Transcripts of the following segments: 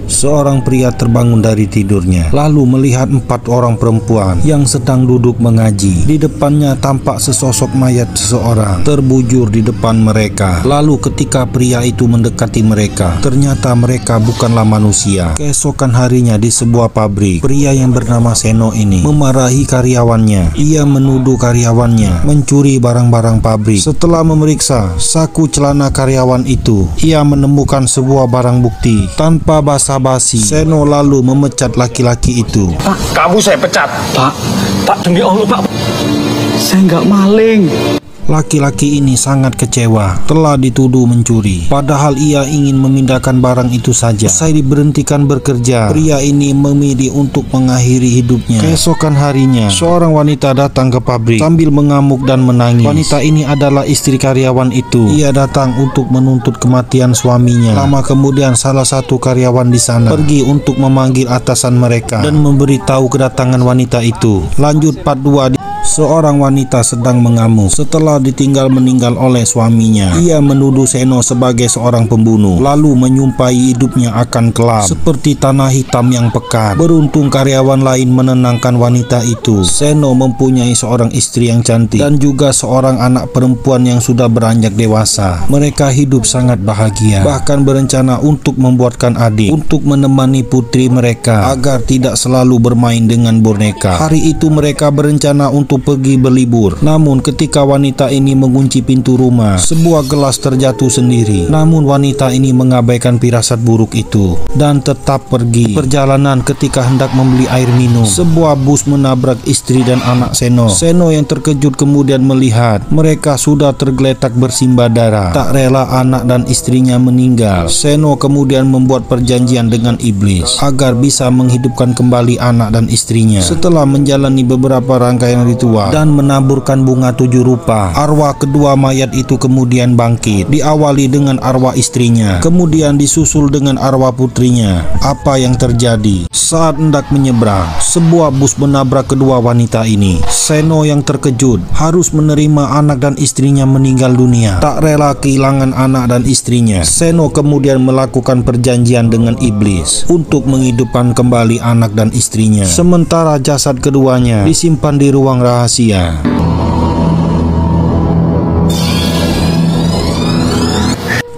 Seorang pria terbangun dari tidurnya, lalu melihat 4 orang perempuan yang sedang duduk mengaji. Di depannya tampak sesosok mayat seseorang terbujur di depan mereka. Lalu ketika pria itu mendekati mereka, ternyata mereka bukanlah manusia. Keesokan harinya di sebuah pabrik, pria yang bernama Seno ini memarahi karyawannya. Ia menuduh karyawannya mencuri barang-barang pabrik. Setelah memeriksa saku celana karyawan itu, ia menemukan sebuah barang bukti. Tanpa basa-basi, Seno lalu memecat laki-laki itu. Pak, kamu saya pecat. Pak demi Allah Pak, saya nggak maling. Laki-laki ini sangat kecewa, telah dituduh mencuri. Padahal ia ingin memindahkan barang itu saja. Usai diberhentikan bekerja, pria ini memilih untuk mengakhiri hidupnya. Keesokan harinya, seorang wanita datang ke pabrik sambil mengamuk dan menangis. Wanita ini adalah istri karyawan itu. Ia datang untuk menuntut kematian suaminya. Lama kemudian salah satu karyawan di sana pergi untuk memanggil atasan mereka dan memberitahu kedatangan wanita itu. Lanjut part 2. Seorang wanita sedang mengamuk setelah ditinggal meninggal oleh suaminya. Ia menuduh Seno sebagai seorang pembunuh, lalu menyumpahi hidupnya akan kelam seperti tanah hitam yang pekat. Beruntung karyawan lain menenangkan wanita itu. Seno mempunyai seorang istri yang cantik dan juga seorang anak perempuan yang sudah beranjak dewasa. Mereka hidup sangat bahagia, bahkan berencana untuk membuatkan adik untuk menemani putri mereka agar tidak selalu bermain dengan boneka. Hari itu mereka berencana untuk pergi berlibur. Namun ketika wanita ini mengunci pintu rumah, sebuah gelas terjatuh sendiri. Namun wanita ini mengabaikan firasat buruk itu dan tetap pergi perjalanan. Ketika hendak membeli air minum, sebuah bus menabrak istri dan anak Seno. Seno yang terkejut kemudian melihat mereka sudah tergeletak bersimbah darah. Tak rela anak dan istrinya meninggal, Seno kemudian membuat perjanjian dengan iblis agar bisa menghidupkan kembali anak dan istrinya. Setelah menjalani beberapa rangkaian ritual dan menaburkan bunga 7 rupa, arwah kedua mayat itu kemudian bangkit. Diawali dengan arwah istrinya, kemudian disusul dengan arwah putrinya. Apa yang terjadi? Saat hendak menyeberang, sebuah bus menabrak kedua wanita ini. Seno yang terkejut harus menerima anak dan istrinya meninggal dunia. Tak rela kehilangan anak dan istrinya, Seno kemudian melakukan perjanjian dengan iblis untuk menghidupkan kembali anak dan istrinya. Sementara jasad keduanya disimpan di ruang rahasia.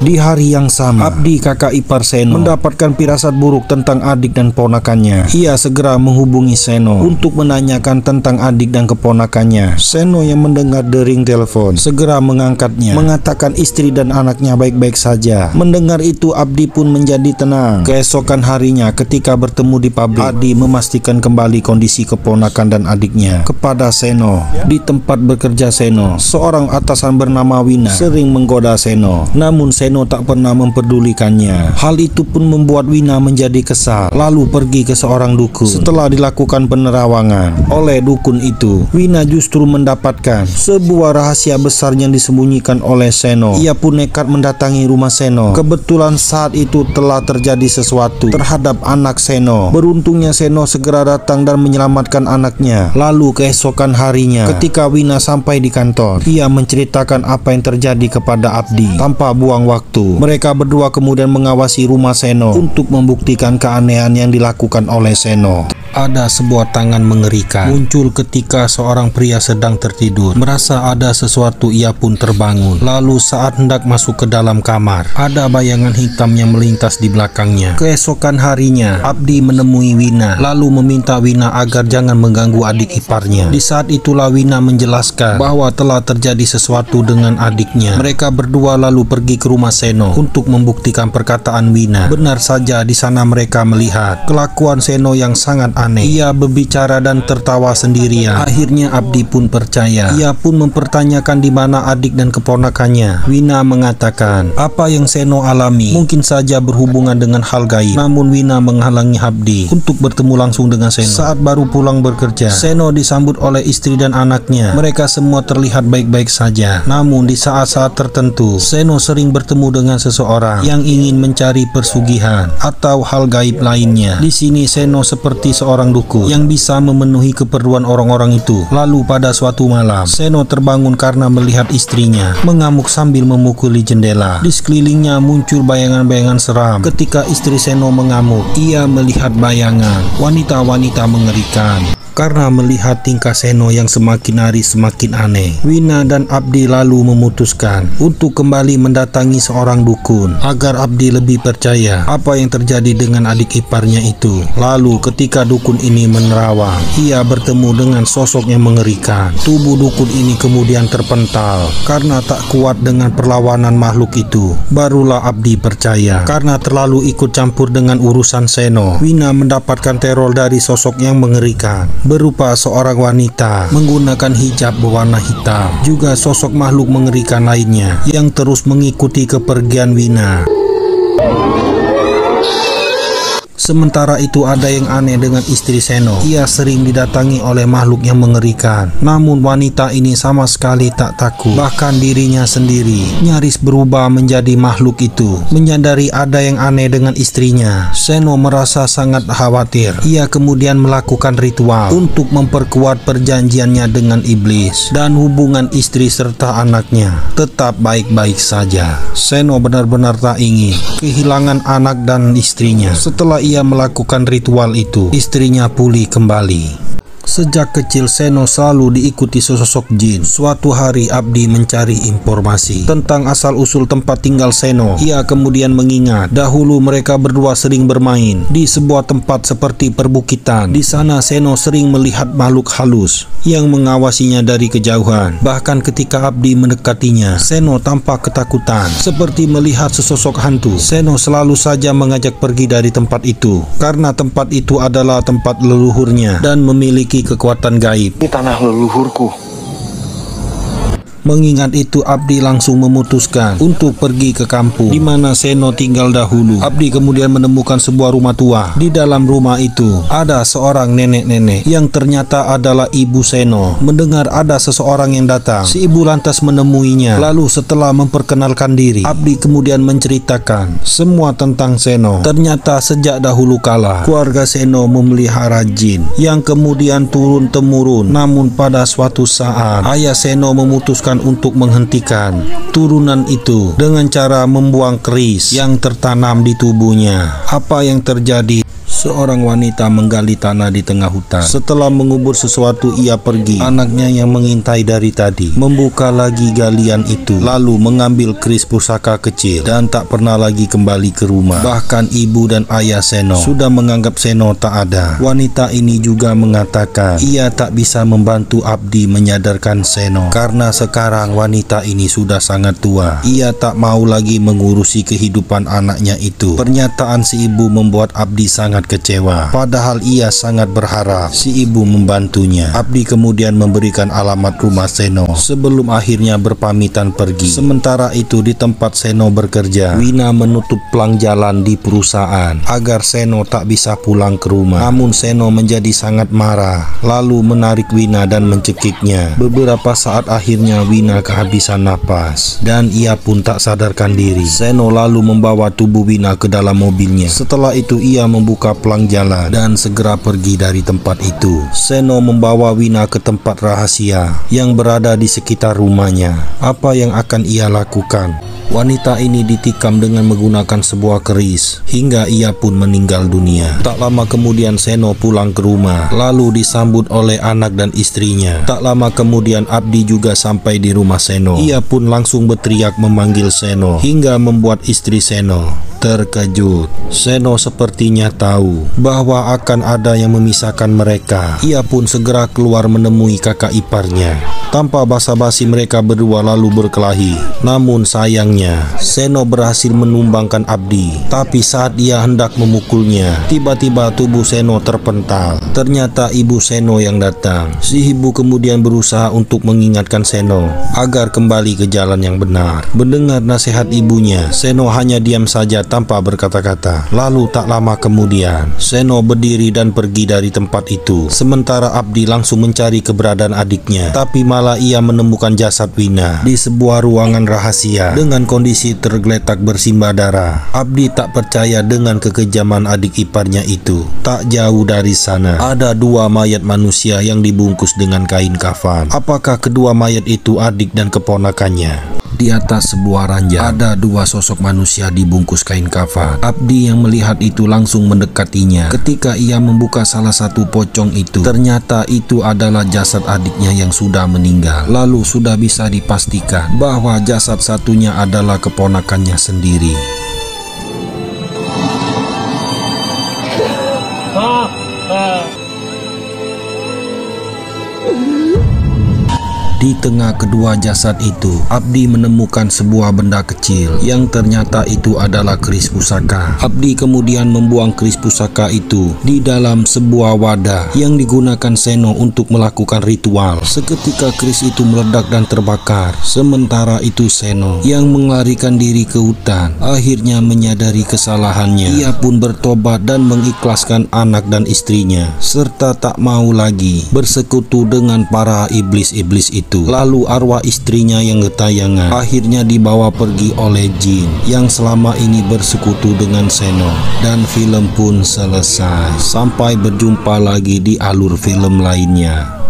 Di hari yang sama, Abdi kakak ipar Seno mendapatkan firasat buruk tentang adik dan ponakannya. Ia segera menghubungi Seno untuk menanyakan tentang adik dan keponakannya. Seno yang mendengar dering telepon segera mengangkatnya, mengatakan istri dan anaknya baik-baik saja. Mendengar itu Abdi pun menjadi tenang. Keesokan harinya ketika bertemu di pabrik, Abdi memastikan kembali kondisi keponakan dan adiknya kepada Seno. Di tempat bekerja Seno, seorang atasan bernama Wina sering menggoda Seno. Namun Seno tak pernah memperdulikannya. Hal itu pun membuat Wina menjadi kesal, lalu pergi ke seorang dukun. Setelah dilakukan penerawangan oleh dukun itu, Wina justru mendapatkan sebuah rahasia besar yang disembunyikan oleh Seno. Ia pun nekat mendatangi rumah Seno. Kebetulan saat itu telah terjadi sesuatu terhadap anak Seno. Beruntungnya Seno segera datang dan menyelamatkan anaknya. Lalu keesokan harinya ketika Wina sampai di kantor, ia menceritakan apa yang terjadi kepada Abdi. Tanpa buang waktu, mereka berdua kemudian mengawasi rumah Seno untuk membuktikan keanehan yang dilakukan oleh Seno. Ada sebuah tangan mengerikan muncul ketika seorang pria sedang tertidur. Merasa ada sesuatu, ia pun terbangun. Lalu saat hendak masuk ke dalam kamar, ada bayangan hitam yang melintas di belakangnya. Keesokan harinya, Abdi menemui Wina, lalu meminta Wina agar jangan mengganggu adik iparnya. Di saat itulah Wina menjelaskan bahwa telah terjadi sesuatu dengan adiknya. Mereka berdua lalu pergi ke rumah Seno untuk membuktikan perkataan Wina. Benar saja, di sana mereka melihat kelakuan Seno yang sangat aneh. Ia berbicara dan tertawa sendirian. Akhirnya Abdi pun percaya. Ia pun mempertanyakan di mana adik dan keponakannya. Wina mengatakan apa yang Seno alami mungkin saja berhubungan dengan hal gaib. Namun Wina menghalangi Abdi untuk bertemu langsung dengan Seno. Saat baru pulang bekerja, Seno disambut oleh istri dan anaknya. Mereka semua terlihat baik-baik saja. Namun di saat-saat tertentu, Seno sering bertemu dengan seseorang yang ingin mencari persugihan atau hal gaib lainnya. Di sini Seno seperti seorang seorang dukun yang bisa memenuhi keperluan orang-orang itu. Lalu pada suatu malam, Seno terbangun karena melihat istrinya mengamuk sambil memukuli jendela. Di sekelilingnya muncul bayangan-bayangan seram. Ketika istri Seno mengamuk, ia melihat bayangan wanita-wanita mengerikan. Karena melihat tingkah Seno yang semakin hari semakin aneh, Wina dan Abdi lalu memutuskan untuk kembali mendatangi seorang dukun agar Abdi lebih percaya apa yang terjadi dengan adik iparnya itu. Lalu ketika dukun ini menerawang, ia bertemu dengan sosok yang mengerikan. Tubuh dukun ini kemudian terpental karena tak kuat dengan perlawanan makhluk itu. Barulah Abdi percaya. Karena terlalu ikut campur dengan urusan Seno, Wina mendapatkan teror dari sosok yang mengerikan berupa seorang wanita menggunakan hijab berwarna hitam. Juga sosok makhluk mengerikan lainnya yang terus mengikuti kepergian Wina. Sementara itu ada yang aneh dengan istri Seno. Ia sering didatangi oleh makhluk yang mengerikan. Namun wanita ini sama sekali tak takut. Bahkan dirinya sendiri nyaris berubah menjadi makhluk itu. Menyadari ada yang aneh dengan istrinya, Seno merasa sangat khawatir. Ia kemudian melakukan ritual untuk memperkuat perjanjiannya dengan iblis. Dan hubungan istri serta anaknya tetap baik-baik saja. Seno benar-benar tak ingin kehilangan anak dan istrinya. Setelah ia melakukan ritual itu, istrinya pulih kembali. Sejak kecil Seno selalu diikuti sesosok jin. Suatu hari Abdi mencari informasi tentang asal-usul tempat tinggal Seno. Ia kemudian mengingat dahulu mereka berdua sering bermain di sebuah tempat seperti perbukitan. Di sana Seno sering melihat makhluk halus yang mengawasinya dari kejauhan. Bahkan ketika Abdi mendekatinya, Seno tampak ketakutan seperti melihat sesosok hantu. Seno selalu saja mengajak pergi dari tempat itu karena tempat itu adalah tempat leluhurnya dan memiliki kekuatan gaib. Ini tanah leluhurku. Mengingat itu, Abdi langsung memutuskan untuk pergi ke kampung di mana Seno tinggal dahulu. Abdi kemudian menemukan sebuah rumah tua. Di dalam rumah itu ada seorang nenek-nenek yang ternyata adalah ibu Seno. Mendengar ada seseorang yang datang, si ibu lantas menemuinya. Lalu setelah memperkenalkan diri, Abdi kemudian menceritakan semua tentang Seno. Ternyata sejak dahulu kala keluarga Seno memelihara jin yang kemudian turun-temurun. Namun pada suatu saat ayah Seno memutuskan untuk menghentikan turunan itu dengan cara membuang keris yang tertanam di tubuhnya. Apa yang terjadi? Seorang wanita menggali tanah di tengah hutan. Setelah mengubur sesuatu, ia pergi. Anaknya yang mengintai dari tadi membuka lagi galian itu, lalu mengambil keris pusaka kecil dan tak pernah lagi kembali ke rumah. Bahkan ibu dan ayah Seno sudah menganggap Seno tak ada. Wanita ini juga mengatakan ia tak bisa membantu Abdi menyadarkan Seno karena sekarang wanita ini sudah sangat tua. Ia tak mau lagi mengurusi kehidupan anaknya itu. Pernyataan si ibu membuat Abdi sangat kecewa, padahal ia sangat berharap si ibu membantunya. Abdi kemudian memberikan alamat rumah Seno sebelum akhirnya berpamitan pergi. Sementara itu di tempat Seno bekerja, Wina menutup pelang jalan di perusahaan agar Seno tak bisa pulang ke rumah. Namun Seno menjadi sangat marah, lalu menarik Wina dan mencekiknya. Beberapa saat akhirnya Wina kehabisan napas dan ia pun tak sadarkan diri. Seno lalu membawa tubuh Wina ke dalam mobilnya. Setelah itu ia membuka pelang jalan dan segera pergi dari tempat itu. Seno membawa Wina ke tempat rahasia yang berada di sekitar rumahnya. Apa yang akan ia lakukan? Wanita ini ditikam dengan menggunakan sebuah keris hingga ia pun meninggal dunia. Tak lama kemudian Seno pulang ke rumah, lalu disambut oleh anak dan istrinya. Tak lama kemudian Abdi juga sampai di rumah Seno. Ia pun langsung berteriak memanggil Seno hingga membuat istri Seno terkejut. Seno sepertinya tahu bahwa akan ada yang memisahkan mereka. Ia pun segera keluar menemui kakak iparnya. Tanpa basa-basi mereka berdua lalu berkelahi. Namun sayangnya Seno berhasil menumbangkan Abdi. Tapi saat ia hendak memukulnya, tiba-tiba tubuh Seno terpental. Ternyata ibu Seno yang datang. Si ibu kemudian berusaha untuk mengingatkan Seno agar kembali ke jalan yang benar. Mendengar nasihat ibunya, Seno hanya diam saja tanpa berkata-kata. Lalu tak lama kemudian kejadian. Seno berdiri dan pergi dari tempat itu. Sementara Abdi langsung mencari keberadaan adiknya, tapi malah ia menemukan jasad Wina di sebuah ruangan rahasia dengan kondisi tergeletak bersimbah darah. Abdi tak percaya dengan kekejaman adik iparnya itu. Tak jauh dari sana ada dua mayat manusia yang dibungkus dengan kain kafan. Apakah kedua mayat itu adik dan keponakannya? Di atas sebuah ranjang ada dua sosok manusia dibungkus kain kafan. Abdi yang melihat itu langsung mendekatinya. Ketika ia membuka salah satu pocong itu, ternyata itu adalah jasad adiknya yang sudah meninggal. Lalu sudah bisa dipastikan bahwa jasad satunya adalah keponakannya sendiri. Di tengah kedua jasad itu, Abdi menemukan sebuah benda kecil yang ternyata itu adalah keris pusaka. Abdi kemudian membuang keris pusaka itu di dalam sebuah wadah yang digunakan Seno untuk melakukan ritual. Seketika keris itu meledak dan terbakar. Sementara itu Seno yang melarikan diri ke hutan akhirnya menyadari kesalahannya. Ia pun bertobat dan mengikhlaskan anak dan istrinya, serta tak mau lagi bersekutu dengan para iblis-iblis itu. Lalu arwah istrinya yang getayangan akhirnya dibawa pergi oleh jin yang selama ini bersekutu dengan Seno. Dan film pun selesai. Sampai berjumpa lagi di alur film lainnya.